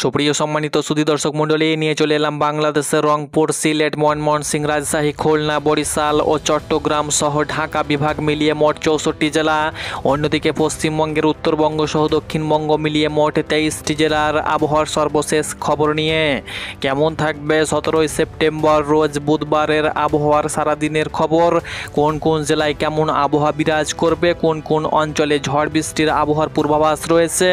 সুপ্রিয় সম্মানিত সুধী দর্শক মণ্ডলী, নিয়ে চলে এলাম বাংলাদেশের রংপুর, সিলেট, ময়মনসিংহ, রাজশাহী, খুলনা, বরিশাল ও চট্টগ্রাম সহ ঢাকা বিভাগ মিলিয়ে মোট 64টি জেলা। অন্যদিকে পশ্চিমবঙ্গের উত্তরবঙ্গ সহ দক্ষিণবঙ্গ মিলিয়ে মোট 23টি জেলার আবহাওয়ার সর্বশেষ খবর নিয়ে। কেমন থাকবে 17 সেপ্টেম্বর রোজ বুধবারের আবহাওয়ার সারাদিনের খবর, কোন কোন জেলায় কেমন আবহাওয়া বিরাজ করবে, কোন কোন অঞ্চলে ঝড় বৃষ্টির আবহাওয়ার পূর্বাভাস রয়েছে,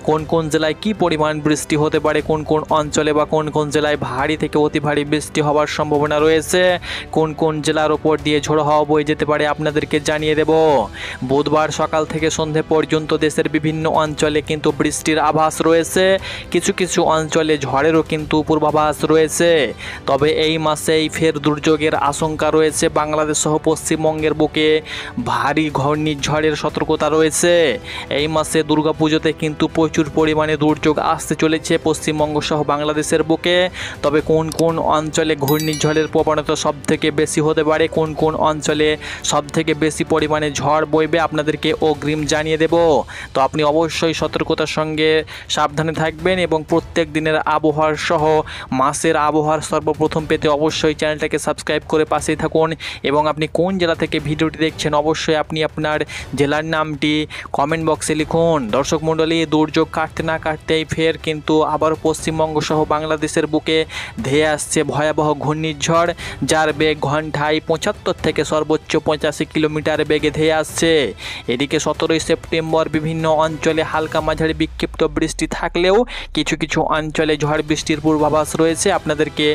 কোন কোন জেলায় কী পরিমাণ বৃষ্টি হতে পারে, কোন কোন অঞ্চলে বা কোন কোন জেলায় ভারী থেকে অতি ভারী বৃষ্টি হওয়ার সম্ভাবনা রয়েছে, কোন কোন জেলার ওপর দিয়ে ঝোড়ো হাওয়া বয়ে যেতে পারে আপনাদেরকে জানিয়ে দেব। বুধবার সকাল থেকে সন্ধে পর্যন্ত দেশের বিভিন্ন অঞ্চলে কিন্তু বৃষ্টির আভাস রয়েছে, কিছু কিছু অঞ্চলে ঝড়েরও কিন্তু পূর্বাভাস রয়েছে। তবে এই মাসেই ফের দুর্যোগের আশঙ্কা রয়েছে। বাংলাদেশ সহ পশ্চিমবঙ্গের বুকে ভারী ঘূর্ণিঝড়ের সতর্কতা রয়েছে। এই মাসে দুর্গাপুজোতে কিন্তু প্রচুর পরিমাণে দুর্যোগ আসতে চলেছে পশ্চিমবঙ্গ সহ বাংলাদেশের বুকে। তবে কোন কোন অঞ্চলে ঘূর্ণিঝড়ের প্রবণতা সবথেকে বেশি হতে পারে, কোন কোন অঞ্চলে সবথেকে বেশি পরিমাণে ঝড় বইবে আপনাদেরকে অগ্রিম জানিয়ে দেব। তো আপনি অবশ্যই সতর্কতার সঙ্গে সাবধানে থাকবেন এবং প্রত্যেক দিনের আবহাওয়ার সহ মাসের আবহাওয়ার সর্বপ্রথম পেতে অবশ্যই চ্যানেলটাকে সাবস্ক্রাইব করে পাশেই থাকুন। এবং আপনি কোন জেলা থেকে ভিডিওটি দেখছেন অবশ্যই আপনি আপনার জেলার নামটি কমেন্ট বক্সে লিখুন। দর্শক মণ্ডলী, দুর্যোগ কাটতে না কাটতেই ফের কিন্তু আবার পশ্চিমবঙ্গ সহ বাংলাদেশের বুকে ধেয়ে আসছে ভয়াবহ ঘূর্ণিঝড়, যার বেগ ঘন্টায় 75 থেকে সর্বোচ্চ 85 কিলোমিটার বেগে ধেয়ে আসছে। এদিকে 17 সেপ্টেম্বর বিভিন্ন অঞ্চলে হালকা মাঝারি বিক্ষিপ্ত বৃষ্টি থাকলেও কিছু কিছু অঞ্চলে ঝড় বৃষ্টির পূর্বাভাস রয়েছে, আপনাদেরকে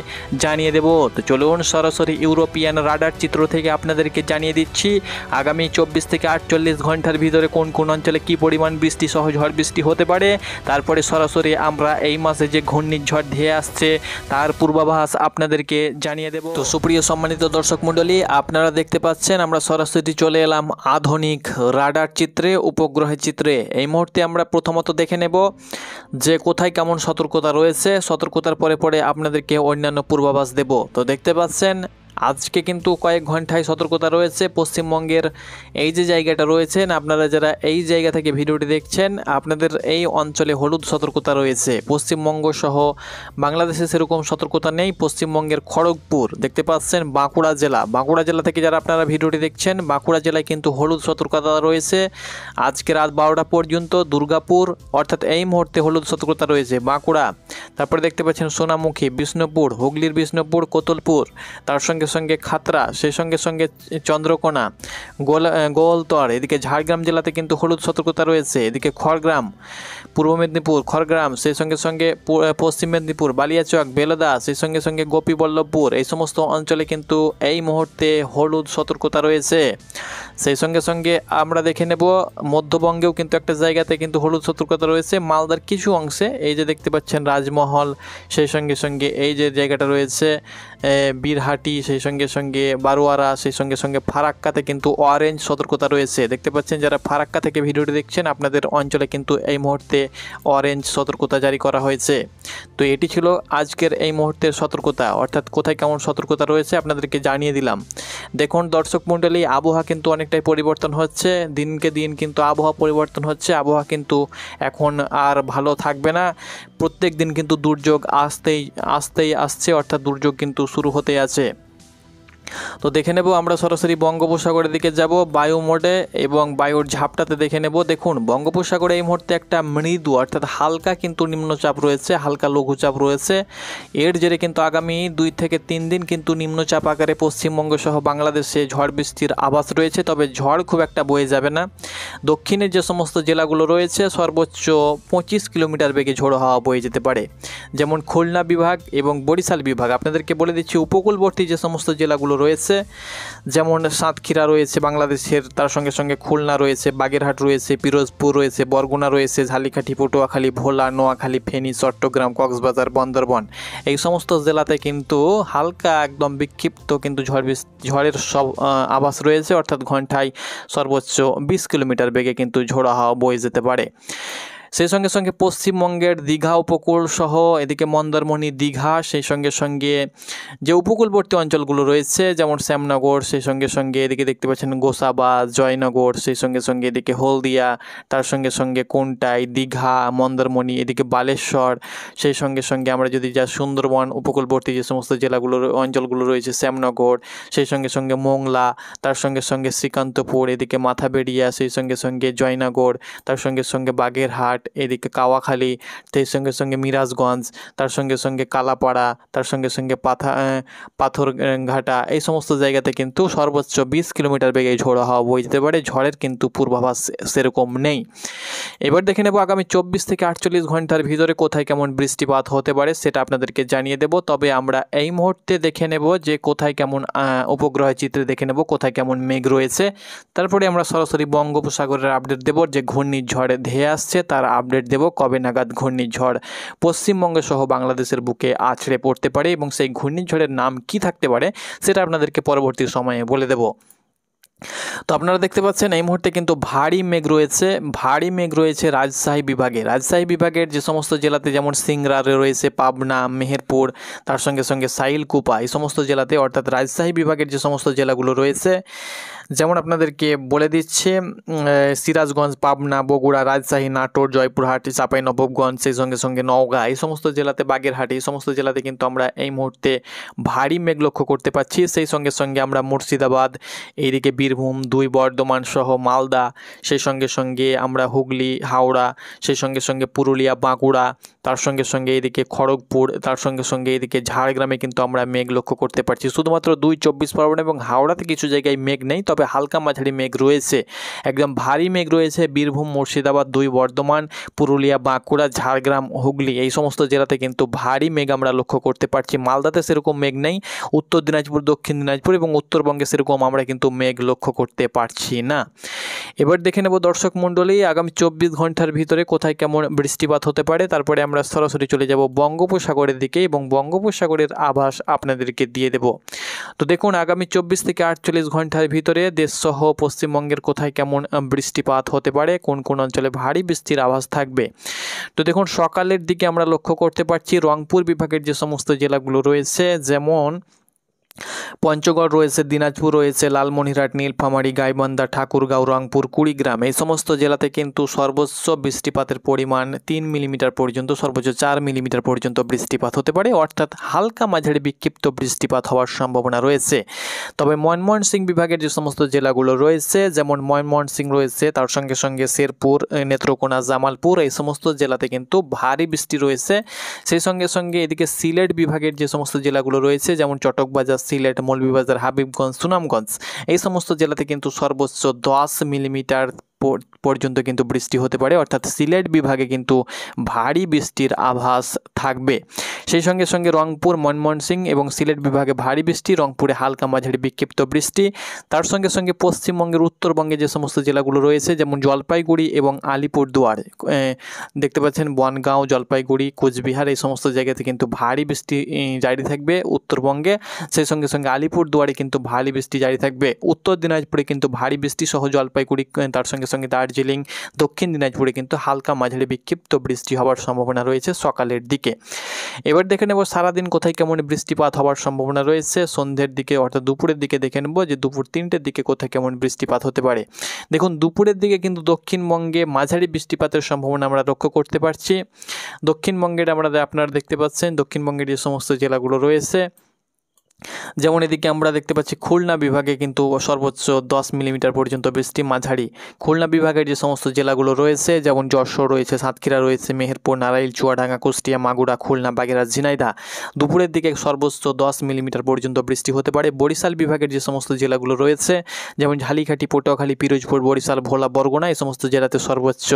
জানিয়ে দেব। তো চলুন সরাসরি ইউরোপিয়ান রাডার চিত্র থেকে আপনাদেরকে জানিয়ে দিচ্ছি আগামী 24 থেকে 48 ঘন্টার ভিতরে কোন কোন অঞ্চলে কী পরিমাণ বৃষ্টি সহ ঝড় বৃষ্টি হতে পারে। তারপরে সরাসরি আমরা এই মাসে যে ঘূর্ণিঝড় ধেয়ে আসছে তার পূর্বাভাস আপনাদেরকে জানিয়ে দেব। তো সুপ্রিয় সম্মানিত দর্শক মণ্ডলী, আপনারা দেখতে পাচ্ছেন আমরা সরাসরি চলে এলাম আধুনিক রাডার চিত্রে, উপগ্রহের চিত্রে। এই মুহূর্তে আমরা প্রথমত দেখে নেব যে কোথায় কেমন সতর্কতা রয়েছে, সতর্কতার পরে পরে আপনাদেরকে অন্যান্য পূর্বাভাস দেব। তো দেখতে পাচ্ছেন আজকে কিন্তু কয়েক ঘন্টায় সতর্কতা রয়েছে পশ্চিমবঙ্গের এই যে জায়গাটা রয়েছেন, আপনারা যারা এই জায়গা থেকে ভিডিওটি দেখছেন আপনাদের এই অঞ্চলে হলুদ সতর্কতা রয়েছে। পশ্চিমবঙ্গ সহ বাংলাদেশে সেরকম সতর্কতা নেই। পশ্চিমবঙ্গের খড়গপুর দেখতে পাচ্ছেন, বাঁকুড়া জেলা থেকে যারা আপনারা ভিডিওটি দেখছেন, বাঁকুড়া জেলায় কিন্তু হলুদ সতর্কতা রয়েছে আজকে রাত 12টা পর্যন্ত। দুর্গাপুর অর্থাৎ এই মুহূর্তে হলুদ সতর্কতা রয়েছে বাঁকুড়া। তারপরে দেখতে পাচ্ছেন সোনামুখী, বিষ্ণুপুর, হুগলির বিষ্ণুপুর, কোতলপুর, তার সঙ্গে সঙ্গে খাতড়া, সেই সঙ্গে সঙ্গে চন্দ্রকোনা, গোয়ালতর। এদিকে ঝাড়গ্রাম জেলাতে কিন্তু হলুদ সতর্কতা রয়েছে। এদিকে খড়গ্রাম, পূর্ব মেদিনীপুর খড়গ্রাম, সেই সঙ্গে সঙ্গে পশ্চিম মেদিনীপুর, বালিয়াচক, বেলদা, সেই সঙ্গে সঙ্গে গোপীবল্লভপুর, এই সমস্ত অঞ্চলে কিন্তু এই মুহূর্তে হলুদ সতর্কতা রয়েছে। সেই সঙ্গে সঙ্গে আমরা দেখে নেব মধ্যবঙ্গেও কিন্তু একটা জায়গাতে কিন্তু হলুদ সতর্কতা রয়েছে, মালদার কিছু অংশে। এই যে দেখতে পাচ্ছেন রাজমহল, সেই সঙ্গে সঙ্গে এই যে জায়গাটা রয়েছে বীরহাটি, সেই সঙ্গে সঙ্গে বারোয়ারা, সেই সঙ্গে সঙ্গে ফারাক্কাতে কিন্তু অরেঞ্জ সতর্কতা রয়েছে। দেখতে পাচ্ছেন যারা ফারাক্কা থেকে ভিডিওটি দেখছেন আপনাদের অঞ্চলে কিন্তু এই মুহূর্তে অরেঞ্জ সতর্কতা জারি করা হয়েছে। তো এটি ছিল আজকের এই মুহূর্তের সতর্কতা, অর্থাৎ কোথায় কেমন সতর্কতা রয়েছে আপনাদেরকে জানিয়ে দিলাম। দেখুন দর্শক মণ্ডলী, আবহাওয়া কিন্তু অনেকটাই পরিবর্তন হচ্ছে, দিনকে দিন কিন্তু আবহাওয়া পরিবর্তন হচ্ছে। আবহাওয়া কিন্তু এখন আর ভালো থাকবে না, প্রত্যেক দিন কিন্তু দুর্যোগ আসতেই আসছে, অর্থাৎ দুর্যোগ কিন্তু শুরু হতে আছে। তো দেখে নেব আমরা সরাসরি বঙ্গোপসাগরের দিকে যাব বায়ু মোডে এবং বায়ুর ঝাপটাতে দেখে নেব। দেখুন বঙ্গোপসাগরে এই মুহূর্তে একটা মৃদু অর্থাৎ হালকা কিন্তু নিম্নচাপ রয়েছে, হালকা লঘুচাপ রয়েছে। এর জেরে কিন্তু আগামী 2 থেকে 3 দিন কিন্তু নিম্নচাপ আকারে পশ্চিমবঙ্গ সহ বাংলাদেশে ঝড় বৃষ্টির আভাস রয়েছে। তবে ঝড় খুব একটা বয়ে যাবে না। দক্ষিণের যে সমস্ত জেলাগুলো রয়েছে সর্বোচ্চ 25 কিলোমিটার বেগে ঝোড়ো হাওয়া বয়ে যেতে পারে, যেমন খুলনা বিভাগ এবং বরিশাল বিভাগ। আপনাদেরকে বলে দিচ্ছি উপকূলবর্তী যে সমস্ত জেলাগুলো রয়েছে, যেমন সাতক্ষীরা রয়েছে বাংলাদেশের, তার সঙ্গে সঙ্গে খুলনা রয়েছে, বাগেরহাট রয়েছে, পিরোজপুর রয়েছে, বরগুনা রয়েছে, ঝালিকাঠি, পটুয়াখালী, ভোলা, নোয়াখালী, ফেনী, চট্টগ্রাম, কক্সবাজার, বান্দরবান, এই সমস্ত জেলাতে কিন্তু হালকা একদম বিক্ষিপ্ত কিন্তু ঝড়ের সব আভাস রয়েছে, অর্থাৎ ঘন্টায় সর্বোচ্চ 20 কিলোমিটার বেগে কিন্তু ঝোড়ো হাওয়া বয়ে যেতে পারে। সেই সঙ্গে সঙ্গে পশ্চিমবঙ্গের দীঘা উপকূল সহ এদিকে মন্দারমণি, দীঘা, সেই সঙ্গে সঙ্গে যে উপকূলবর্তী অঞ্চলগুলো রয়েছে যেমন শ্যামনগর, সেই সঙ্গে সঙ্গে এদিকে দেখতে পাচ্ছেন গোসাবা, জয়নগর, সেই সঙ্গে সঙ্গে এদিকে হলদিয়া, তার সঙ্গে সঙ্গে কোনটাই, দীঘা, মন্দারমণি, এদিকে বালেশ্বর, সেই সঙ্গে সঙ্গে আমরা যদি যা সুন্দরবন উপকূলবর্তী যে সমস্ত জেলাগুলো অঞ্চলগুলো রয়েছে শ্যামনগর, সেই সঙ্গে সঙ্গে মোংলা, তার সঙ্গে সঙ্গে শ্রীকান্তপুর, এদিকে মাথাবেড়িয়া, সেই সঙ্গে সঙ্গে জয়নগর, তার সঙ্গে সঙ্গে বাগেরহাট, এদিকে কাওয়াখালী, সেই সঙ্গে সঙ্গে মিরাজগঞ্জ, তার সঙ্গে সঙ্গে কালাপাড়া, তার সঙ্গে সঙ্গে পাথরঘাটা, এই সমস্ত জায়গাতে কিন্তু সর্বোচ্চ 20 কিলোমিটার বেগে ঝোড়ো হাওয়া বয়ে যেতে পারে। ঝড়ের কিন্তু পূর্বাভাস সেরকম নেই। এবার দেখে নেব আগামী 24 থেকে 48 ঘন্টার ভিতরে কোথায় কেমন বৃষ্টিপাত হতে পারে সেটা আপনাদেরকে জানিয়ে দেব। তবে আমরা এই মুহূর্তে দেখে নেব যে কোথায় কেমন উপগ্রহের চিত্রে দেখে নেব কোথায় কেমন মেঘ রয়েছে। তারপরে আমরা সরাসরি বঙ্গোপসাগরের আপডেট দেব, যে ঘূর্ণিঝড় ধেয়ে আসছে তার আপডেট দেব, কবে নাগাদ ঘূর্ণিঝড় পশ্চিমবঙ্গ সহ বাংলাদেশের বুকে আছড়ে পড়তে পারে এবং সেই ঘূর্ণিঝড়ের নাম কি থাকতে পারে সেটা আপনাদেরকে পরবর্তী সময়ে বলে দেব। তো আপনারা দেখতে পাচ্ছেন এই মুহূর্তে কিন্তু ভারী মেঘ রয়েছে রাজশাহী বিভাগের যে সমস্ত জেলাতে, যেমন সিংড়া রয়েছে, পাবনা, মেহেরপুর, তার সঙ্গে সঙ্গে সাইলকুপা, এই সমস্ত জেলাতে, অর্থাৎ রাজশাহী বিভাগের যে সমস্ত জেলাগুলো রয়েছে, যেমন আপনাদেরকে বলে দিচ্ছে সিরাজগঞ্জ, পাবনা, বগুড়া, রাজশাহী, নাটোর, জয়পুরহাট, চাঁপাইনবাবগঞ্জ, সেই সঙ্গে সঙ্গে নওগাঁ, এই সমস্ত জেলাতে, বাগেরহাট, এই সমস্ত জেলাতে কিন্তু আমরা এই মুহূর্তে ভারী মেঘ লক্ষ্য করতে পাচ্ছি। সেই সঙ্গে সঙ্গে আমরা মুর্শিদাবাদ, এইদিকে বীরভূম, 2 বর্ধমান সহ মালদা, সেই সঙ্গে সঙ্গে আমরা হুগলি, হাওড়া, সেই সঙ্গে সঙ্গে পুরুলিয়া, বাঁকুড়া, তার সঙ্গে সঙ্গে এদিকে খড়গপুর, তার সঙ্গে সঙ্গে এদিকে ঝাড়গ্রামে কিন্তু আমরা মেঘ লক্ষ্য করতে পারছি। শুধুমাত্র 2 24 পরগনা এবং হাওড়াতে কিছু জায়গায় মেঘ নেই, তবে হালকা মাঝারি মেঘ রয়েছে। একদম ভারী মেঘ রয়েছে বীরভূম, মুর্শিদাবাদ, 2 বর্ধমান, পুরুলিয়া, বাঁকুড়া, ঝাড়গ্রাম, হুগলি, এই সমস্ত জেলাতে কিন্তু ভারী মেঘ আমরা লক্ষ্য করতে পারছি। মালদাতে সেরকম মেঘ নেই, উত্তর দিনাজপুর, দক্ষিণ দিনাজপুর এবং উত্তরবঙ্গে সেরকম আমরা কিন্তু মেঘ লক্ষ্য করতে পারছি না। এবার দেখে নেব দর্শক মণ্ডলী আগামী 24 ঘন্টার ভিতরে কোথায় কেমন বৃষ্টিপাত হতে পারে। তারপরে আমরা সরাসরি চলে যাব বঙ্গোপসাগরের দিকে এবং বঙ্গোপসাগরের আভাস আপনাদেরকে দিয়ে দেব। তো দেখুন আগামী 24 থেকে 48 ঘন্টার ভিতরে দেশসহ পশ্চিমবঙ্গের কোথায় কেমন বৃষ্টিপাত হতে পারে, কোন কোন অঞ্চলে ভারী বৃষ্টির আভাস থাকবে। তো দেখুন সকালের দিকে আমরা লক্ষ্য করতে পারছি রংপুর বিভাগের যে সমস্ত জেলাগুলো রয়েছে, যেমন পঞ্চগড় রয়েছে, দিনাজপুর রয়েছে, লালমনিরহাট, নীলফামারী, গাইবান্ধা, ঠাকুরগাঁও, রংপুর, কুড়িগ্রাম, এই সমস্ত জেলাতে কিন্তু সর্বোচ্চ বৃষ্টিপাতের পরিমাণ 3 মিলিমিটার পর্যন্ত, সর্বোচ্চ 4 মিলিমিটার পর্যন্ত বৃষ্টিপাত হতে পারে, অর্থাৎ হালকা মাঝারি বিক্ষিপ্ত বৃষ্টিপাত হওয়ার সম্ভাবনা রয়েছে। তবে ময়মনসিংহ বিভাগের যে সমস্ত জেলাগুলো রয়েছে, যেমন ময়মনসিংহ রয়েছে, তার সঙ্গে সঙ্গে শেরপুর, নেত্রকোনা, জামালপুর, এই সমস্ত জেলাতে কিন্তু ভারী বৃষ্টি রয়েছে। সেই সঙ্গে সঙ্গে এদিকে সিলেট বিভাগের যে সমস্ত জেলাগুলো রয়েছে, যেমন চটকবাজার, সিলেট, মৌলভীবাজার, হাবিবগঞ্জ, সুনামগঞ্জ, এই সমস্ত জেলাতে কিন্তু সর্বোচ্চ 10 মিলিমিটার পর্যন্ত কিন্তু বৃষ্টি হতে পারে, অর্থাৎ সিলেট বিভাগে কিন্তু ভারী বৃষ্টির আভাস থাকবে। সেই সঙ্গে সঙ্গে রংপুর, ময়মনসিংহ এবং সিলেট বিভাগে ভারী বৃষ্টি, রংপুরে হালকা মাঝারি বিক্ষিপ্ত বৃষ্টি। তার সঙ্গে সঙ্গে পশ্চিমবঙ্গের উত্তরবঙ্গে যে সমস্ত জেলাগুলো রয়েছে, যেমন জলপাইগুড়ি এবং আলিপুরদুয়ার, দেখতে পাচ্ছেন বনগাঁও, জলপাইগুড়ি, কোচবিহার, এই সমস্ত জায়গাতে কিন্তু ভারী বৃষ্টি জারি থাকবে উত্তরবঙ্গে। সেই সঙ্গে সঙ্গে আলিপুরদুয়ারে কিন্তু ভারী বৃষ্টি জারি থাকবে। উত্তর দিনাজপুরে কিন্তু ভারী বৃষ্টি সহ জলপাইগুড়ি, তার সঙ্গে সঙ্গে দার্জিলিং, দক্ষিণ দিনাজপুরে কিন্তু হালকা মাঝারি বিক্ষিপ্ত বৃষ্টি হওয়ার সম্ভাবনা রয়েছে সকালের দিকে। এবার দেখে নেব সারাদিন কোথায় কেমন বৃষ্টিপাত হওয়ার সম্ভাবনা রয়েছে। সন্ধ্যের দিকে অর্থাৎ দুপুরের দিকে দেখে নেব যে দুপুর 3টের দিকে কোথায় কেমন বৃষ্টিপাত হতে পারে। দেখুন দুপুরের দিকে কিন্তু দক্ষিণবঙ্গে মাঝারি বৃষ্টিপাতের সম্ভাবনা আমরা লক্ষ্য করতে পারছি। দক্ষিণবঙ্গের আপনারা দেখতে পাচ্ছেন দক্ষিণবঙ্গের যে সমস্ত জেলাগুলো রয়েছে, যেমন এদিকে আমরা দেখতে পাচ্ছি খুলনা বিভাগে কিন্তু সর্বোচ্চ 10 মিলিমিটার পর্যন্ত বৃষ্টি মাঝারি। খুলনা বিভাগের যে সমস্ত জেলাগুলো রয়েছে, যেমন যশোর রয়েছে, সাতক্ষীরা রয়েছে, মেহেরপুর, নারাইল, চুয়াডাঙ্গা, কুষ্টিয়া, মাগুরা, খুলনা, বাগেরহাট, ঝিনাইদহ, দুপুরের দিকে সর্বোচ্চ 10 মিলিমিটার পর্যন্ত বৃষ্টি হতে পারে। বরিশাল বিভাগের যে সমস্ত জেলাগুলো রয়েছে, যেমন ঝালিঘাটি, পটুয়াখালী, পিরোজপুর, বরিশাল, ভোলা, বরগুনা, এই সমস্ত জেলাতে সর্বোচ্চ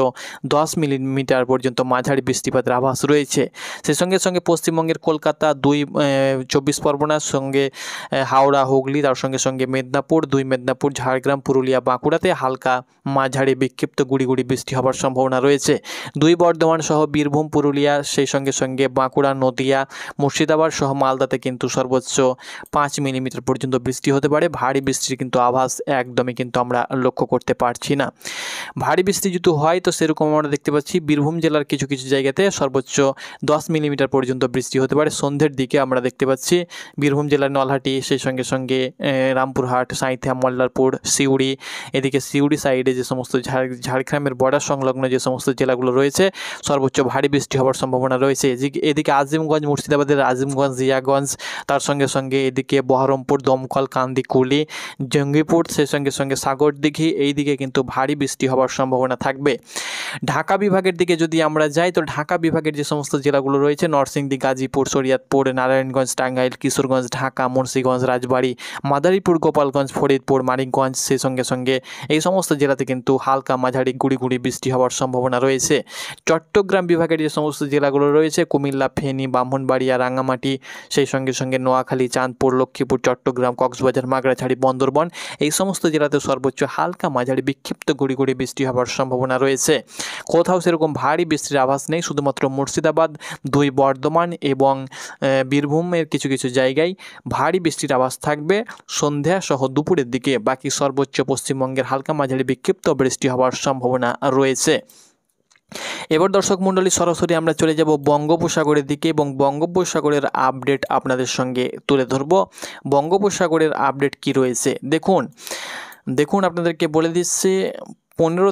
10 মিলিমিটার পর্যন্ত মাঝারি বৃষ্টিপাতের আভাস রয়েছে। সেই সঙ্গে সঙ্গে পশ্চিমবঙ্গের কলকাতা, 2 24 পরগনা, সঙ্গে সঙ্গে হাওড়া, হুগলি, তার সঙ্গে সঙ্গে মেদিনীপুর, 2 মেদিনীপুর, ঝাড়গ্রাম, পুরুলিয়া, বাঁকুড়াতে হালকা মাঝারি বিক্ষিপ্ত গুড়ি গুড়ি বৃষ্টি হওয়ার সম্ভাবনা রয়েছে। 2 বর্ধমান সহ বীরভূম, পুরুলিয়া, সেই সঙ্গে সঙ্গে বাঁকুড়া, নদিয়া, মুর্শিদাবাদ সহ মালদাতে কিন্তু সর্বোচ্চ 5 মিলিমিটার পর্যন্ত বৃষ্টি হতে পারে। ভারী বৃষ্টির কিন্তু আভাস একদমই কিন্তু আমরা লক্ষ্য করতে পারছি না। ভারী বৃষ্টি যদি হয় তো সেরকম আমরা দেখতে পাচ্ছি বীরভূম জেলার কিছু কিছু জায়গাতে সর্বোচ্চ 10 মিলিমিটার পর্যন্ত বৃষ্টি হতে পারে। সন্ধ্যের দিকে আমরা দেখতে পাচ্ছি বীরভূম জেলার নলহাটি, সেই সঙ্গে সঙ্গে রামপুরহাট, সাঁইথিয়া, মল্লারপুর, সিউড়ি, এদিকে সিউড়ি সাইডে যে সমস্ত ঝাড়গ্রামের বর্ডার সংলগ্ন যে সমস্ত জেলাগুলো রয়েছে সর্বোচ্চ ভারী বৃষ্টি হওয়ার সম্ভাবনা রয়েছে। এদিকে আজিমগঞ্জ, মুর্শিদাবাদের আজিমগঞ্জ, জিয়াগঞ্জ, তার সঙ্গে সঙ্গে এদিকে বহরমপুর, দমকল, কান্দি, কুলি, জঙ্গিপুর, সেই সঙ্গে সঙ্গে সাগরদিঘি, এই দিকে কিন্তু ভারী বৃষ্টি হওয়ার সম্ভাবনা থাকবে। ঢাকা বিভাগের দিকে যদি আমরা যাই তো ঢাকা বিভাগের যে সমস্ত জেলাগুলো রয়েছে নরসিংদী, গাজীপুর, শরীয়তপুর, নারায়ণগঞ্জ, টাঙ্গাইল, কিশোরগঞ্জ, ঢাকা, মুন্সিগঞ্জ, রাজবাড়ী, মাদারীপুর, গোপালগঞ্জ, ফরিদপুর, মানিকগঞ্জ, সেই সঙ্গে সঙ্গে এই সমস্ত জেলাতে কিন্তু হালকা মাঝারি গুড়ি গুড়ি বৃষ্টি হওয়ার সম্ভাবনা রয়েছে। চট্টগ্রাম বিভাগের যে সমস্ত জেলাগুলো রয়েছে কুমিল্লা, ফেনী, ব্রাহ্মণবাড়িয়া, রাঙ্গামাটি, সেই সঙ্গে সঙ্গে নোয়াখালী, চাঁদপুর, লক্ষ্মীপুর, চট্টগ্রাম, কক্সবাজার, মাগড়াছড়ি, বন্দরবন, এই সমস্ত জেলাতে সর্বোচ্চ হালকা মাঝারি বিক্ষিপ্ত গুড়ি গুড়ি বৃষ্টি হওয়ার সম্ভাবনা রয়েছে। কোথাও সেরকম ভারী বৃষ্টির আভাস নেই, শুধুমাত্র মুর্শিদাবাদ, 2 বর্ধমান এবং বীরভূমের কিছু কিছু জায়গায় ভারী বৃষ্টির আভাস থাকবে সন্ধ্যা সহ দুপুরের দিকে। বাকি সর্বোচ্চ পশ্চিমবঙ্গের হালকা মাঝারি বিক্ষিপ্ত বৃষ্টি হওয়ার সম্ভাবনা রয়েছে। এবার দর্শক মণ্ডলী সরাসরি আমরা চলে যাব বঙ্গোপসাগরের দিকে এবং বঙ্গোপসাগরের আপডেট আপনাদের সঙ্গে তুলে ধরব। বঙ্গোপসাগরের আপডেট কি রয়েছে দেখুন আপনাদেরকে বলে দিচ্ছি 15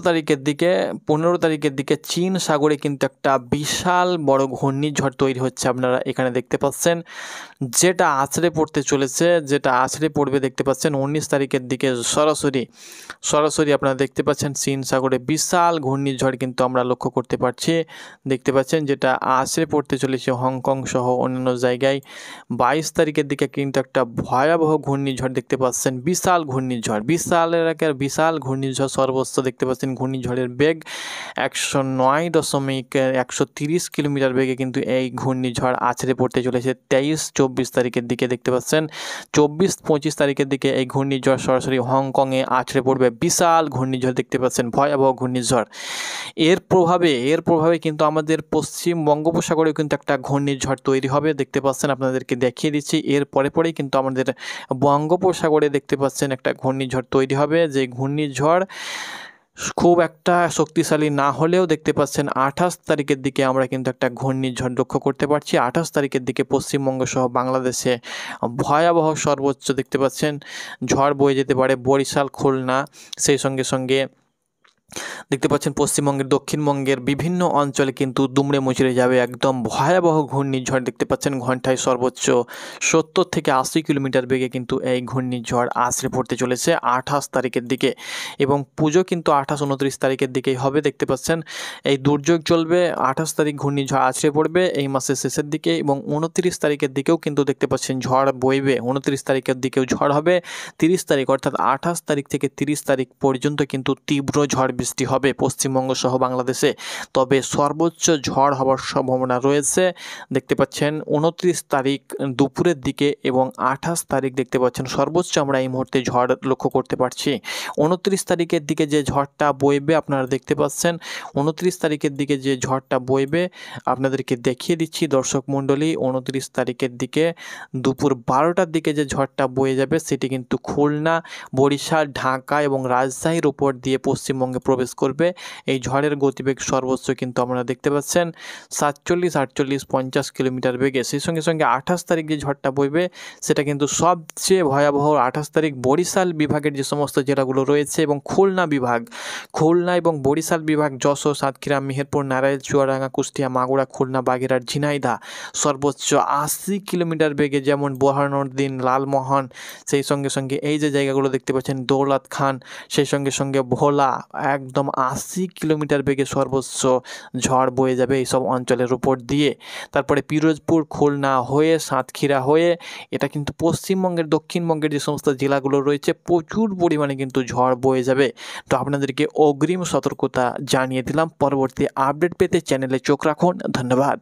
তারিখের দিকে চীন সাগরে কিন্তু একটা বিশাল বড় ঘূর্ণিঝড় তৈরি হচ্ছে। আপনারা এখানে দেখতে পাচ্ছেন যেটা আছড়ে পড়বে দেখতে পাচ্ছেন 19 তারিখের দিকে সরাসরি আপনারা দেখতে পাচ্ছেন চীন সাগরে বিশাল ঘূর্ণিঝড় কিন্তু আমরা লক্ষ্য করতে পারছি। দেখতে পাচ্ছেন যেটা আছড়ে পড়তে চলেছে হংকং সহ অন্যান্য জায়গায়। 22 তারিখের দিকে কিন্তু একটা ভয়াবহ ঘূর্ণিঝড় দেখতে পাচ্ছেন, বিশাল ঘূর্ণিঝড় সর্বোচ্চ দেখতে পাচ্ছেন ঘূর্ণিঝড়ের বেগ 109.130 কিলোমিটার বেগে কিন্তু এই ঘূর্ণিঝড় আছড়ে পড়তে চলেছে 23-24 তারিখের দিকে দেখতে পাচ্ছেন। 24-25 তারিখের দিকে এই ঘূর্ণিঝড় সরাসরি হংকংয়ে আছড়ে পড়বে। বিশাল ঘূর্ণিঝড় দেখতে পাচ্ছেন, ভয়াবহ ঘূর্ণিঝড়। এর প্রভাবে কিন্তু আমাদের পশ্চিম বঙ্গোপসাগরেও কিন্তু একটা ঘূর্ণিঝড় তৈরি হবে দেখতে পাচ্ছেন। আপনাদেরকে দেখিয়ে দিচ্ছি এর পরেই কিন্তু আমাদের বঙ্গোপসাগরে দেখতে পাচ্ছেন একটা ঘূর্ণিঝড় তৈরি হবে। যে ঘূর্ণিঝড় খুব একটা শক্তিশালী না হলেও দেখতে পাচ্ছেন 28 তারিখের দিকে আমরা কিন্তু একটা ঘূর্ণিঝড় লক্ষ্য করতে পারছি। 28 তারিখের দিকে পশ্চিমবঙ্গ সহ বাংলাদেশে ভয়াবহ সর্বোচ্চ দেখতে পাচ্ছেন ঝড় বয়ে যেতে পারে বরিশাল, খুলনা, সেই সঙ্গে সঙ্গে দেখতে পাচ্ছেন পশ্চিমবঙ্গের দক্ষিণবঙ্গের বিভিন্ন অঞ্চলে কিন্তু দুমড়ে মুচড়ে যাবে একদম ভয়াবহ ঘূর্ণিঝড়। দেখতে পাচ্ছেন ঘন্টায় সর্বোচ্চ 70 থেকে 80 কিলোমিটার বেগে কিন্তু এই ঘূর্ণিঝড় আছড়ে পড়তে চলেছে 28 তারিখের দিকে এবং পুজো কিন্তু 28-29 তারিখের দিকেই হবে। দেখতে পাচ্ছেন এই দুর্যোগ চলবে। 28 তারিখ ঘূর্ণিঝড় আছড়ে পড়বে এই মাসের শেষের দিকে এবং 29 তারিখের দিকেও কিন্তু দেখতে পাচ্ছেন ঝড় বইবে। 29 তারিখের দিকেও ঝড় হবে। 30 তারিখ অর্থাৎ 28 তারিখ থেকে 30 তারিখ পর্যন্ত কিন্তু তীব্র ঝড় বৃষ্টি হবে পশ্চিমবঙ্গ সহ বাংলাদেশে। তবে সর্বোচ্চ ঝড় হওয়ার সম্ভাবনা রয়েছে দেখতে পাচ্ছেন 29 তারিখ দুপুরের দিকে এবং 28 তারিখ দেখতে পাচ্ছেন সর্বোচ্চ আমরা এই মুহূর্তে ঝড় লক্ষ্য করতে পারছি। 29 তারিখের দিকে যে ঝড়টা বইবে আপনারা দেখতে পাচ্ছেন 29 তারিখের দিকে যে ঝড়টা বইবে আপনাদেরকে দেখিয়ে দিচ্ছি দর্শক মণ্ডলী। 29 তারিখের দিকে দুপুর 12টার দিকে যে ঝড়টা বয়ে যাবে সেটি কিন্তু খুলনা, বরিশাল, ঢাকা এবং রাজশাহীর উপর দিয়ে পশ্চিমবঙ্গে প্রবেশ করবে। এই ঝড়ের গতিবেগ সর্বোচ্চ কিন্তু আপনারা দেখতে পাচ্ছেন 47, 48, 50 কিলোমিটার বেগে। সেই সঙ্গে সঙ্গে 28 তারিখ যে ঝড়টা বইবে সেটা কিন্তু সবচেয়ে ভয়াবহ। 28 তারিখ বরিশাল বিভাগের যে সমস্ত জেলাগুলো রয়েছে এবং খুলনা এবং বরিশাল বিভাগ, যশোর, সাতক্ষীরা, মেহেরপুর, নারায়ণ, চুয়াডাঙ্গা, কুষ্টিয়া, মাগুরা, খুলনা, বাগেরহাট, ঝিনাইদহ সর্বোচ্চ 80 কিলোমিটার বেগে, যেমন বোরহানুদ্দিন, লালমোহন, সেই সঙ্গে সঙ্গে এই যে জায়গাগুলো দেখতে পাচ্ছেন দৌলত খান, সেই সঙ্গে সঙ্গে ভোলা, একদম 80 কিলোমিটার বেগে সর্বোচ্চ ঝড় বয়ে যাবে এইসব অঞ্চলের উপর দিয়ে। তারপরে পিরোজপুর, খুলনা হয়ে, সাতক্ষীরা হয়ে এটা কিন্তু পশ্চিমবঙ্গের দক্ষিণবঙ্গের যে সমস্ত জেলাগুলো রয়েছে প্রচুর পরিমাণে কিন্তু ঝড় বয়ে যাবে। তো আপনাদেরকে অগ্রিম সতর্কতা জানিয়ে দিলাম। পরবর্তী আপডেট পেতে চ্যানেলে চোখ রাখুন। ধন্যবাদ।